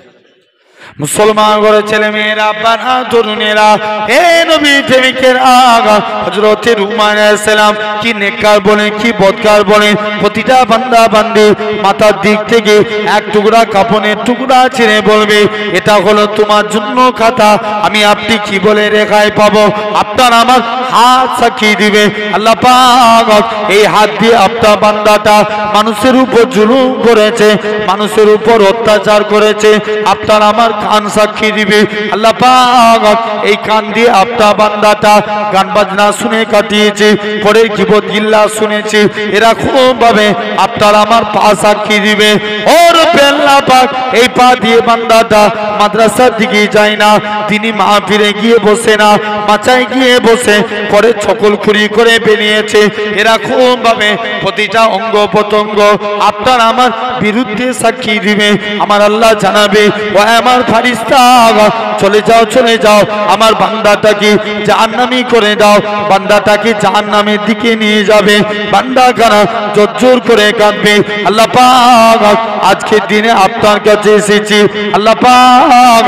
মুসলমান করে ছেলে মেয়েরা বানা তরুণেরা হে নবী প্রেমিকের আগা হযরতে রুমান আলাইহিস সালাম কি নেককার বলেন কি বদকার বলেন প্রতিটা বান্দা বান্দি মাথার দিক থেকে এক টুকরা কাপনের টুকরা ছিঁড়ে বলবে এটা হলো তোমার জন্য খাতা আমি আপনি কি বলে রেখায় পাবো আপনার আমার হাত সাক্ষী দিবে আল্লাহ পাক এই হাত দিয়ে আপনার বান্দাটা মানুষের উপর জুলুম করেছে মানুষের উপর অত্যাচার করেছে আপনার আমার কান সাক্ষী দিবে আল্লাহ পাক এই কান দিয়ে আপনার বান্দাটা গান বাজনা শুনে কাটিয়েছে পরে গীবত গিল্লা শুনেছে এরকম ভাবে আপনার আমার পা সাক্ষী দিবে ওর আল্লাহ পাক এই পা দিয়ে বান্দাটা মাদ্রাসার দিকে যায় না তিনি মাহফিলে গিয়ে বসে না মাচায় গিয়ে বসে পরে ছকলখুরি করে বেরিয়েছে এরকম ভাবে প্রতিটা অঙ্গ প্রত্যঙ্গ আপনার আমার বিরুদ্ধে সাক্ষী দিবে আমার আল্লাহ জানাবে ও আমার ফারিস্তা চলে যাও আমার বান্দাটাকে জাহান্নামী করে দাও বান্দাটাকে জাহান্নামের দিকে নিয়ে যাবে বান্দা কানা জোর করে কাঁদবে আল্লাহ পাক আজকের দিনে আপনার কাছে এসেছি আল্লাহ পাক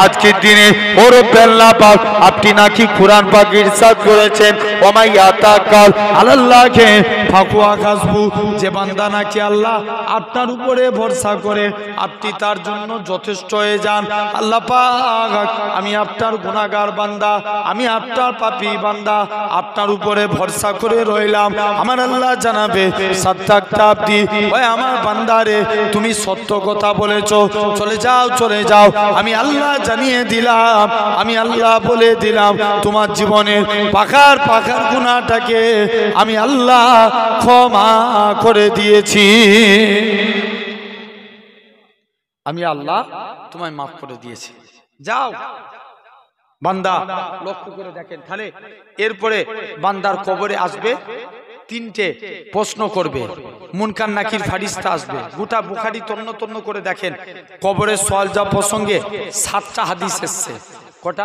আজকের দিনে ওর আল্লাহ পাক আপনি নাকি কোরআন পাক ইরশাদ করেছেন ওমাই ইয়াতাকাল আল্লাহকে ফাকুয়া কাসবু যে বান্দা নাকি আল্লাহ আপনার উপরে ভরসা করে আপনি তার জন্য যথেষ্ট হয়ে যান আল্লাহ পাক আমি আপনার গুনাহগার বান্দা আমি আপনার পাপী বান্দা আপনার উপরে ভরসা করে রইলাম আমার আল্লাহ জানাবে সাত্তাকতা আপনি ওই আমার বান্দারে তুমি সত্য কথা বলেছো চলে যাও আমি আল্লাহ জানিয়ে দিলাম আমি আল্লাহ বলে দিলাম তোমার জীবনের পাখার গুনাহটাকে আমি আল্লাহ ক্ষমা করে দিয়েছি আমি আল্লাহ তোমায় মাফ করে দিয়েছি যাও বান্দা লক্ষ্য করে দেখেন তাহলে এরপরে বান্দার কবরে আসবে তিনটে প্রশ্ন করবে মুনকার নাকির ফারিস্তা আসবে গোটা বুখারী তন্ন করে দেখেন কবরের সওয়াল জবাব প্রসঙ্গে 7টা হাদিস এসেছে কটা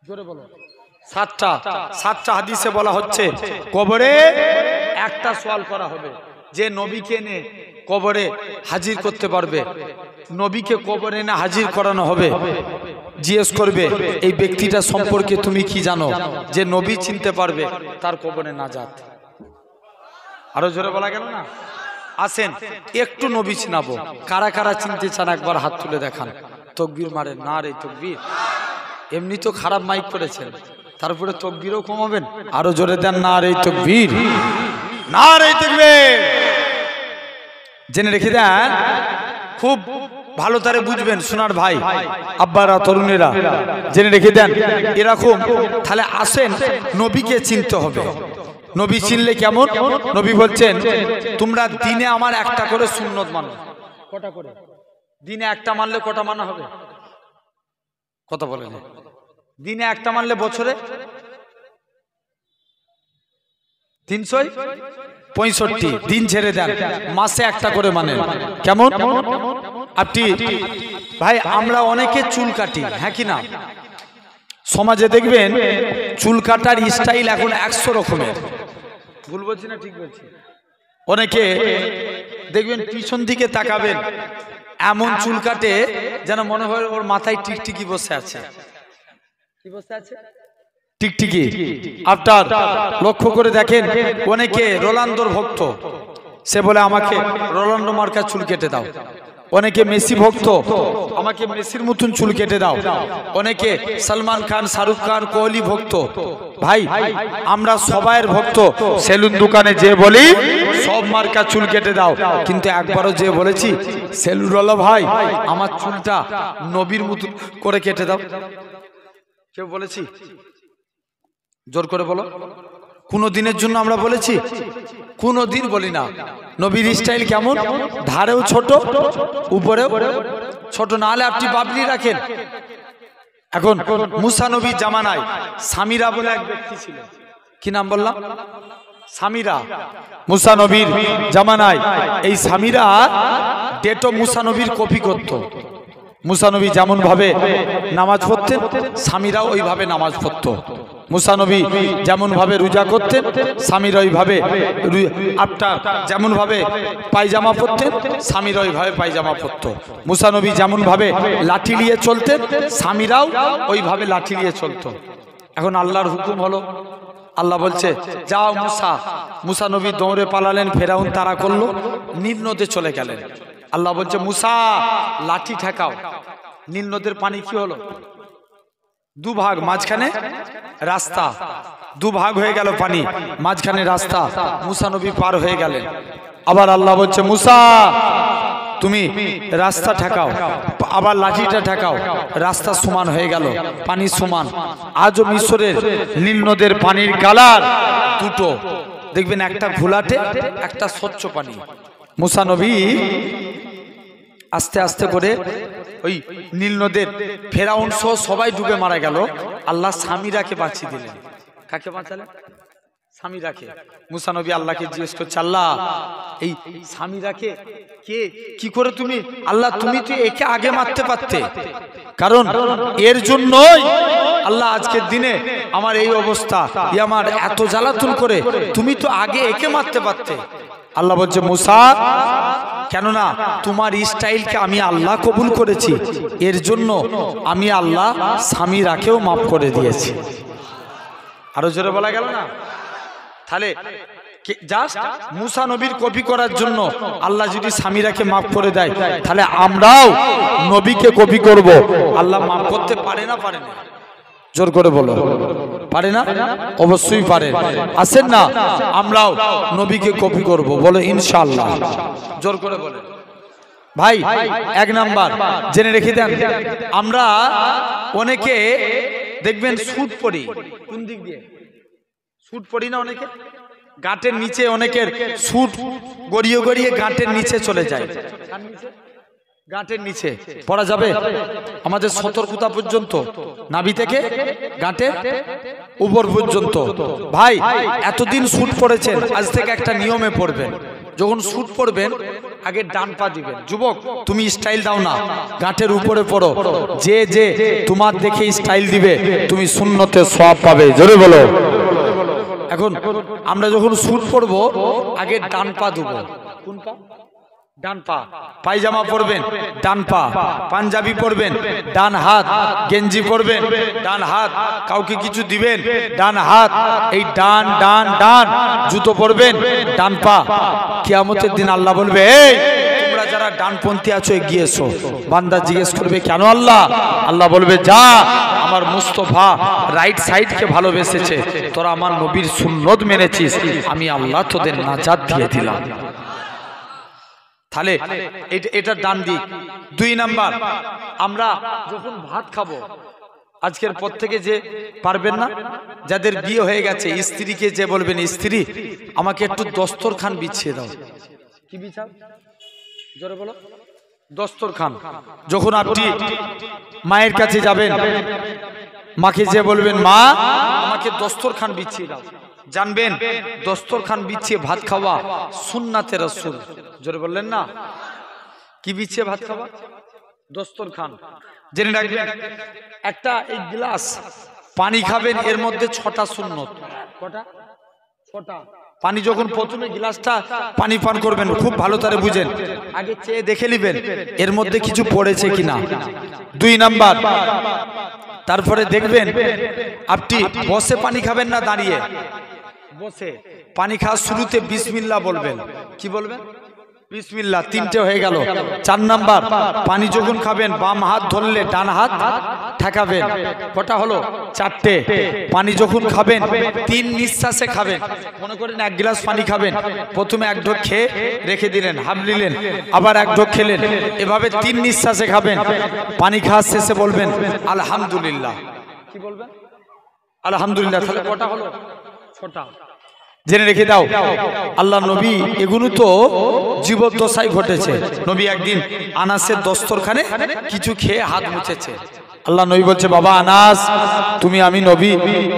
জোরে বলো 7টা হাদিসে বলা হচ্ছে কবরে একটা সওয়াল করা হবে যে নবীকে এনে কবরে হাজির করতে পারবে নবীকে কবরে এনে হাজির করানো হবে জিজ্ঞেস করবে এই ব্যক্তিটা সম্পর্কে তুমি কি জানো যে নবী চিনতে পারবে তার কবরে নাজাত আরো জোরে বলা গেল না আসেন একটু নবী চিনাবো কারা কারা চিনতে চান একবার হাত তুলে দেখান তাকবীর মারেন না রে তাকবীর এমনি তো খারাপ মাইক করেছেন তারপরে তাকবীরও কমাবেন আরো জোরে দেন না রে তাকবীর না রে তাকবীর জেনে রেখে দেন খুব ভালো তারে বুঝবেন সোনার ভাই আব্বারা তরুণেরা জেনে রেখে দেন এরকম তাহলে আসেন নবীকে চিনতে হবে নবী চিনলে কেমন নবী বলছেন তোমরা দিনে আমার একটা করে সুন্নত মানো কটা করে দিনে একটা মানলে কটা মানা হবে কথা বলেন দিনে একটা মানলে বছরে 365 দিন ছেড়ে দেন মাসে একটা করে মানেন কেমন আপনি ভাই আমরা অনেকে চুল কাটি হ্যাঁ কি না সমাজে দেখবেন চুল কাটার স্টাইল এখন 100 রকমের ভুল বলছি না ঠিক বলছি অনেকে দেখবেন পিছন দিকে তাকাবেন এমন চুল কাটে যেন মনে হয় ওর মাথায় টিকটিকি বসে আছে কি বসে আছে টিকটিকি আপনার লক্ষ্য করে দেখেন অনেকে রোনালদোর ভক্ত সে বলে আমাকে রোনালদো মার্কা চুল কেটে দাও অনেকে মেসি ভক্ত আমাকে মেসির মতন চুল কেটে দাও অনেকে সলমান খান শাহরুখ খান কোহলি ভক্ত ভাই আমরা সবাইয়ের ভক্ত সেলুন দোকানে যে বলি সব মার্কা চুল কেটে দাও কিন্তু একবারও যে বলেছি সেলুনওয়ালা ভাই আমার চুলটা নবীর মতন করে কেটে দাও কেউ বলেছি জোর করে বলো কোনো দিনের জন্য আমরা বলেছি কোনো দিন বলি না নবীর স্টাইল কেমন ধারেও ছোট উপরেও ছোট না হলে আপনি বাবলি রাখেন এখন মুসা নবীর জামানায় সামিরা বলে এক ব্যক্তি ছিল কি নাম বললাম সামিরা মুসা নবীর জামানায় এই সামিরা ডেটো মুসা নবীর কপি করত মুসা নবী যেমন ভাবে নামাজ পড়তেন সামিরাও ওইভাবে নামাজ পড়তো মুসা নবী যেমন ভাবে রোজা করতেন, স্বামীর ওইভাবে আপনার যেমন ভাবে পায়জামা পরতেন, স্বামীর ওইভাবে পায়জামা পরত। মুসা নবী যেমন ভাবে লাঠি নিয়ে চলতেন, স্বামীরাও ওইভাবে লাঠি নিয়ে চলতো। এখন আল্লাহর হুকুম হলো, আল্লাহ বলছে যাও মুসা। মুসা নবী দৌড়ে পালালেন, ফেরাউন তাড়া করলো, নীল নদে চলে গেলেন। আল্লাহ বলছে মুসা লাঠি ঠেকাও। নীল নদের পানি কি হলো? দুভাগ, মাঝখানে রাস্তা, দুভাগ হয়ে গেল পানি, মাঝখানে রাস্তা। মুসা নবী পার হয়ে গেলেন। আবার আল্লাহ বলছে মুসা তুমি রাস্তা ঠেকাও, আবার লাঠিটা ঠেকাও, রাস্তা সমান হয়ে গেল, পানি সমান। আজও মিশরের নীল নদের পানির কালার দুটো, দেখবেন একটা ঘোলাটে, একটা স্বচ্ছ পানি। মুসা নবী আস্তে আস্তে করে ওই নীল নদের ফেরাউন সহ সবাই ডুবে মারা গেল। আল্লাহ স্বামীরাকে বাঁচিয়ে দিলেন। কাকে বাঁচালেন? স্বামীরাকে। মুসা নবী আল্লাহকে জিজ্ঞেস করছে আল্লাহ এই স্বামীরাকে কে কি করে তুমি, আল্লাহ তুমি তো একে আগে মারতে পারতে, কারণ এর জন্যই আল্লাহ আজকের দিনে আমার এই অবস্থা, আমার এত জ্বালাতন করে, তুমি তো আগে একে মারতে পারতে। আল্লাহ বলছে মুসা কেননা তোমার স্টাইলকে আমি আল্লাহ কবুল করেছি, এর জন্য আমি আল্লাহ স্বামীরাকেও মাফ করে দিয়েছি। আরো জোরে বলা গেল না? তাহলে জাস্ট মুসা নবীর কপি করার জন্য আল্লাহ যদি স্বামীরাকে মাফ করে দেয়, তাহলে আমরাও নবীকে কপি করব। আল্লাহ মাফ করতে পারে না? পারে না? জোর করে বলো, পারে না? অবশ্যই পারে। আসেন না আমরাও নবীকে কপি করব, বলো ইনশাআল্লাহ। জোর করে বলে ভাই। এক নাম্বার জেনে রেখে দেন, আমরা অনেকে দেখবেন স্যুট পরি। কোন দিক দিয়ে স্যুট পরি না? অনেকে গাঁটের নিচে, অনেকের স্যুট গড়িয়ে গড়িয়ে গাঁটের নিচে চলে যায়। গাঁটের নিচে পড়া যাবে? আমাদের সতর্কতা পর্যন্ত, নাভি থেকে গাঁটের উপর পর্যন্ত। ভাই এতদিন স্যুট পরেছেন, আজ থেকে একটা নিয়মে পড়বেন। যখন স্যুট পরবেন আগে ডান পা দিবেন। যুবক তুমি স্টাইল দাও না, গাঁটের উপরে পড়ো। যে যে তোমার দেখে স্টাইল দিবে তুমি সুন্নতে সওয়াব পাবে। জোরে বলো। এখন আমরা যখন স্যুট পরবো আগে ডান পা দেবো। কোন পা? ডান পা। পায়জামা পরবেন ডান পা, পাঞ্জাবি পরবেন ডান হাত, গেঞ্জি পরবেন ডান হাত, কাউকে কিছু দিবেন ডান হাত, এই ডান ডান ডান। জুতো পরবেন ডান পা। কিয়ামতের দিন আল্লাহ বলবে এই তোমরা যারা ডানপন্থী আছো এগিয়ে এসো। বান্দা জিজ্ঞেস করবে কেন আল্লাহ? আল্লাহ বলবে যা আমার মুস্তফা রাইট সাইডকে ভালোবেসেছে, তোরা আমার নবীর সুন্নত মেনেছিস, আমি আল্লাহ তোদের নাজাত দিয়ে দিলাম। তাহলে এটা ডান দিক। দুই নাম্বার, আমরা যখন ভাত খাবো আজকের পর থেকে যে পারবেন না, যাদের বিয়ে হয়ে গেছে, স্ত্রীকে যে বলবেন স্ত্রী আমাকে একটু দস্তরখান বিছিয়ে দাও। কি বিছাও? জোরে বলো। দস্তরখান। যখন আপনি মায়ের কাছে যাবেন, মাকে যে বলবেন মা আমাকে দস্তরখান বিছিয়ে দাও, জানবেন দস্তরখান বিছিয়ে ভাত খাওয়া সুন্নাতে রাসূল। জোরে বললেন না? কি বিছিয়ে ভাত খাওয়া? দস্তরখান। জেনে রাখবেন একটা এই গ্লাস পানি খাবেন, এর মধ্যে 6টা সুন্নত। কটা? 6টা। পানি যখন প্রথমে গ্লাসটা পানি পান করবেন খুব ভালো করে বুঝেন, আগে চেয়ে দেখে নেবেন এর মধ্যে কিছু পড়েছে কিনা। 2 নাম্বার, তারপরে দেখবেন আপনি বসে পানি খাবেন না দাঁড়িয়ে। বসে পানি খাওয়ার শুরুতে বিসমিল্লাহ বলবেন। কি বলবেন? বিসমিল্লাহ। 3টে হয়ে গেল। 4 নাম্বার, পানি যখন খাবেন বাম হাত ধরলে ডান হাত ঠেকাবেন। কটা হলো? 4টে। পানি যখন খাবেন 3 নিঃশ্বাসে খাবেন। মনে করেন 1 গ্লাস পানি খাবেন, প্রথমে 1 ঢোক খেয়ে রেখে দিলেন, হাফ নিলেন, আবার 1 ঢোক খেলেন, এভাবে 3 নিঃশ্বাসে খাবেন। পানি খাওয়ার শেষে বলবেন আলহামদুলিল্লাহ। কি বলবেন? আলহামদুলিল্লাহ। তাহলে কটা হলো? 6টা। জেনে রেখে দাও আল্লাহ নবী এগুলো তো জীবদ্দশায় ঘটেছে। নবী একদিন আনাসের দস্তরখানে কিছু খেয়ে হাত মুছেছে। আল্লাহ নবী বলছে বাবা আনাস তুমি, আমি নবী,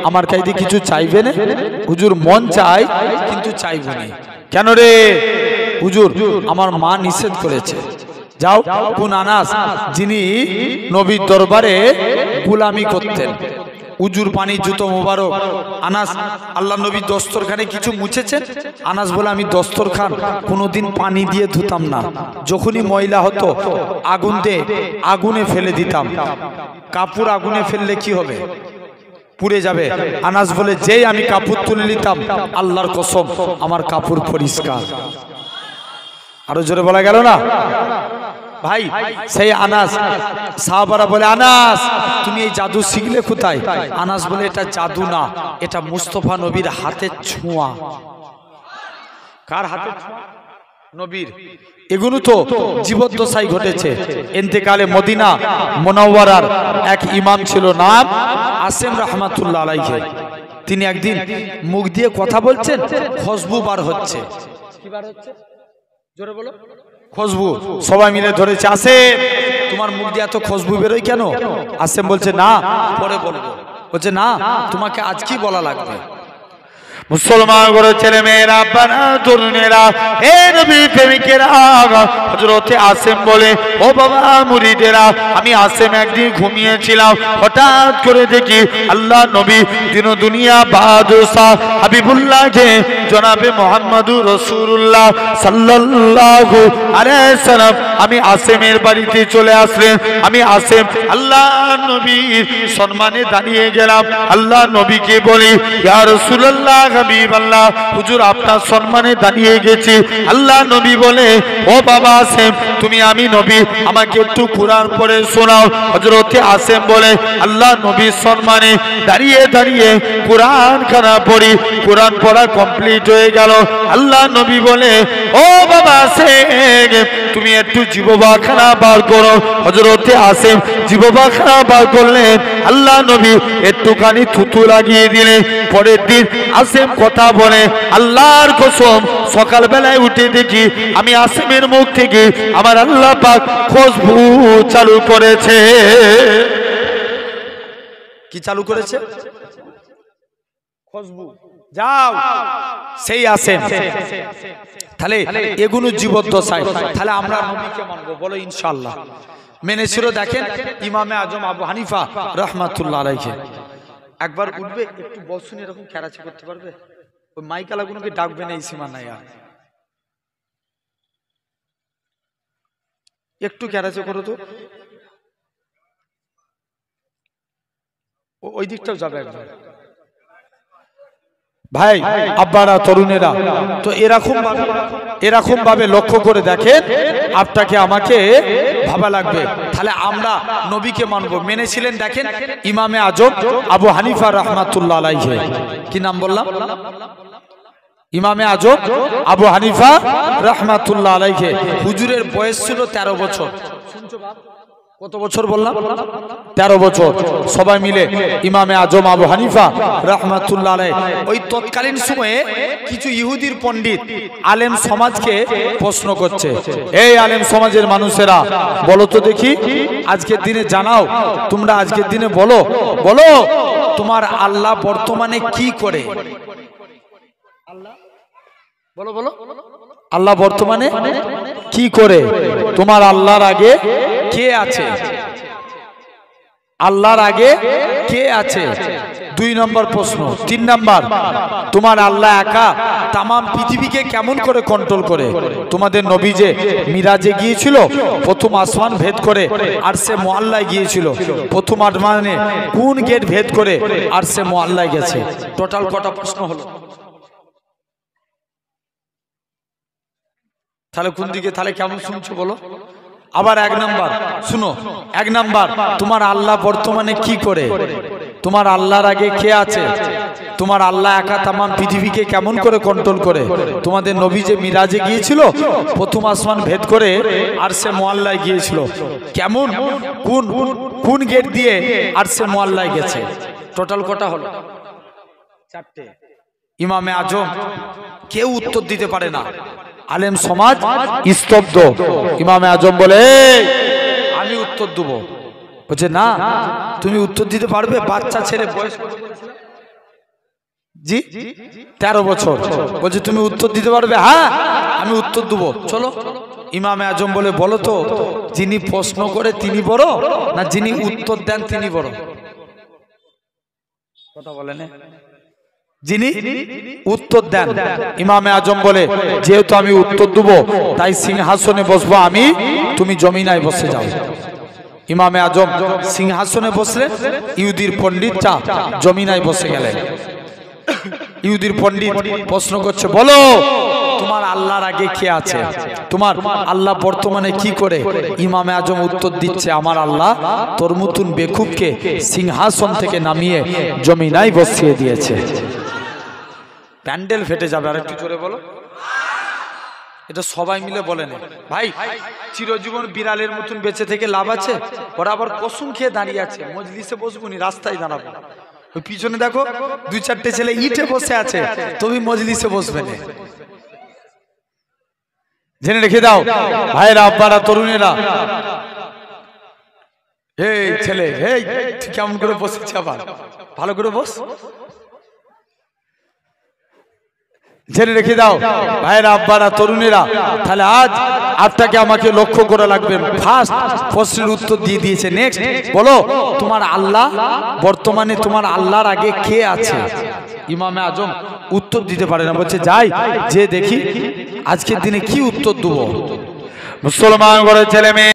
আমার কাছে কিছু চাইবে না? হুজুর মন চাই কিন্তু চাইব না। কেন রে? হুজুর আমার মা নিষেধ করেছে। যাও। কোন আনাস? যিনি নবীর দরবারে গোলামি করতেন। উজুর পানি জুতো মোবারক। আনাস আল্লাহ নবী দস্তরখানে কিছু মুছেছেন। আনাস বলে আমি দস্তরখান কোনোদিন পানি দিয়ে ধুতাম না, যখনই ময়লা হতো আগুনে ফেলে দিতাম। কাপড় আগুনে ফেললে কি হবে? পুড়ে যাবে। আনাস বলে যেই আমি কাপড় তুলে নিতাম, আল্লাহর কসম আমার কাপড় পরিষ্কার। আরো জোরে বলা গেল না ভাই? সেই আনাস, সাহাবারা বলে আনাস তুমি এই জাদু শিখলে কোথায়? আনাস বলে এটা জাদু না, এটা মুস্তাফা নবীর হাতের ছোঁয়া। কার হাতের ছোঁয়া? নবীর। এগুলো তো জীবদ্দশায় ঘটেছে। ইন্তেকালে মদিনা মুনাওয়ারার এক ইমাম ছিল, নাম আসেম রহমাতুল্লাহ আলাইহি। তিনি একদিন মুখ দিয়ে কথা বলছেন, খুশবু বার হচ্ছে। কি বার হচ্ছে? জোরে বলো। খুশবু। সবাই মিলে ধরেছে, আসেম তোমার মুখ দিয়ে এত খুশবু বেরোয় কেন? আসেম বলছে না, পরে বলবো। বলছে না, তোমাকে আজ কি বলা লাগবে? মুসলমান করে ছেলে মেয়েরা, বানা তরুণেরা, হে নবী প্রেমিকেরা, হযরতে আসেম বলে ও বাবা মুরিদেরা, আমি আসেম একদিন ঘুমিয়েছিলাম, হঠাৎ করে দেখি আল্লাহ নবী দিন দুনিয়া বাদশাহ হাবিবুল্লাহকে জনাবে মুহাম্মদুর রাসূলুল্লাহ সাল্লাল্লাহু আলাইহি সাল্লাম আমি আসেমের বাড়িতে চলে আসলেন। আমি আসেম আল্লাহ নবীর সম্মানে দাঁড়িয়ে গেলাম। আল্লাহ নবীকে বলি ইয়া রাসূলুল্লাহ হাবিবাল্লাহ, হুজুর আপনার সম্মানে দাঁড়িয়ে গেছি। আল্লাহ নবী বলে ও বাবা আসেম, তুমি আমি নবী, আমাকে একটু কোরআন পড়ে শোনাও। হযরতে আসেম বলে আল্লাহ নবীর সম্মানে দাঁড়িয়ে দাঁড়িয়ে কোরআন খানা পড়ি। কোরআন পড়া কমপ্লিট হয়ে গেল। আল্লাহ নবী বলে ও বাবা আসেম, তুমি একটু জিহ্বাখানা বার করো। হযরতে আসেম জিহ্বাখানা বার করলেন। আল্লাহ নবী একটুখানি থুতু লাগিয়ে দিলেন। পরের দিন আসেম কথা বলে আল্লাহর কসম সকালবেলায় উঠে দেখি আমি আসেমের মুখ থেকে আমার আল্লাহ পাক খুশবু চালু করেছে। কি চালু করেছে? খুশবু। যাও সেই আসেম। তাহলে এগুলো জীবদ্দশায়, তাহলে আমরা নবীকে মানবো, বলো ইনশাআল্লাহ। মেনেছিল। দেখেন ইমামে আজম আবু হানিফা রাহমাতুল্লাহ আলাইহি একবার উঠবে, একটু বসুন, এরকম ক্যারাচি করতে পারবে? ওই মাইকালাগুলোকে ডাকবে না, এই সীমা নাই আর। একটু ক্যারাচি করো তো, ওই দিকটাও যাবে একবার। ভাই আব্বারা তরুণেরা, তো এরকম ভাবে লক্ষ্য করে দেখেন, আপনাকে আমাকে ভাবা লাগবে। তাহলে আমরা নবীকে মানবো। মেনেছিলেন দেখেন ইমামে আজম আবু হানিফা রাহমাতুল্লাহ আলাইহি। কি নাম বললাম? ইমামে আজম আবু হানিফা রাহমাতুল্লাহ আলাইহি। হুজুরের বয়স ছিল 13 বছর। কত বছর বললাম? 13 বছর। সবাই মিলে ইমামে আজম আবু হানিফা রাহমাতুল্লাহ আলাইহি ওই তৎকালীন সময়ে কিছু ইহুদির পণ্ডিত আলেম সমাজকে প্রশ্ন করছে, এই আলেম সমাজের মানুষেরা বলো তো দেখি, আজকের দিনে জানাও, তোমরা আজকের দিনে বলো তোমার আল্লাহ বর্তমানে কি করে? বলো বলো, আল্লাহ বর্তমানে কি করে? তোমার আল্লাহর আগে কে আছে? আল্লাহর আগে কে আছে? 2 নম্বর প্রশ্ন। 3 নম্বর, তোমার আল্লাহ একা তাম পৃথিবীকে কেমন করে কন্ট্রোল করে? তোমাদের নবী যে মিরাজে গিয়েছিল, প্রথম আসমান ভেদ করে আরশে মুআল্লায় গিয়েছিল, প্রথম আসমানে কোন গেট ভেদ করে আরশে মুআল্লায় গেছে? টোটাল কটা প্রশ্ন হলো? তাহলে কোন দিকে, তাহলে কেমন শুনছো বলো? আবার 1 নাম্বার শুনো। 1 নাম্বার, তোমার আল্লাহ বর্তমানে কি করে? তোমার আল্লাহর আগে কে আছে? তোমার আল্লাহ একা তাম পৃথিবীকে কেমন করে কন্ট্রোল করে? তোমাদের নবী যে মিরাজে গিয়েছিল, প্রথম আসমান ভেদ করে আরশে মুআল্লায় গিয়েছিল, কেমন কোন গেট দিয়ে আরশে মুআল্লায় গেছে? টোটাল কটা হলো? 4টে। ইমামে আজম কেউ উত্তর দিতে পারে না, আলেম সমাজ স্তব্ধ। ইমামে আজম বলে আমি উত্তর দেব। বলছে না, তুমি উত্তর দিতে পারবে? বাচ্চা ছেলে, বয়স জি 13 বছর। বলছে তুমি উত্তর দিতে পারবে? হ্যাঁ আমি উত্তর দেবো, চলো। ইমামে আজম বলে বলো তো, যিনি প্রশ্ন করে তিনি বড় না যিনি উত্তর দেন তিনি বড়? কথা বলেন, যিনি উত্তর দেন। ইমামে আজম বলে, যেহেতু আমি উত্তর দেব তাই সিংহাসনে বসবো আমি, তুমি জমিনায় বসে যাও। ইমামে আজম সিংহাসনে বসলে ইহুদির পণ্ডিতটা জমিনায় বসে গেলেন। ইহুদির পণ্ডিত প্রশ্ন করছে, বলো তোমার আল্লাহর আগে কে আছে, তোমার আল্লাহ বর্তমানে কি করে? ইমামে আজম উত্তর দিচ্ছে, আমার আল্লাহ তোর মতন বেকুবকে সিংহাসন থেকে নামিয়ে জমিনায় বসিয়ে দিয়েছে। প্যান্ডেল ফেটে যাবে। আর একটু জোরে বলো। এটা সবাই মিলে বলে না ভাই, চিরজীবন বিড়ালের মতন বেঁচে থেকে লাভ আছে? ওরা আবার কসম খেয়ে দাঁড়িয়ে আছে, মজলিসে বসবো নি, রাস্তায় দাঁড়াবো। ওই পিছনে দেখো 2-4টে ছেলে ইটে বসে আছে, তুমি মজলিসে বসবে না। জেনে রেখে দাও ভাইরা, আব্বারা, তরুণেরা। এই ছেলে, এই তুই কেমন করে বসেছি, আবার ভালো করে বস। জেনে রেখে দাও ভাইরা, আব্বারা, তরুণেরা, তাহলে আজ আপনাকে আমাকে লক্ষ্য করা লাগবে। ফার্স্ট প্রশ্নের উত্তর দিয়ে দিয়েছে। নেক্সট বলো, তোমার আল্লাহ বর্তমানে তোমার আল্লাহর আগে কে আছে? ইমামে আজম উত্তর দিতে পারে না, বলছে যাই যে দেখি আজকের দিনে কি উত্তর দেবো। মুসলমান ঘরের ছেলে মেয়ে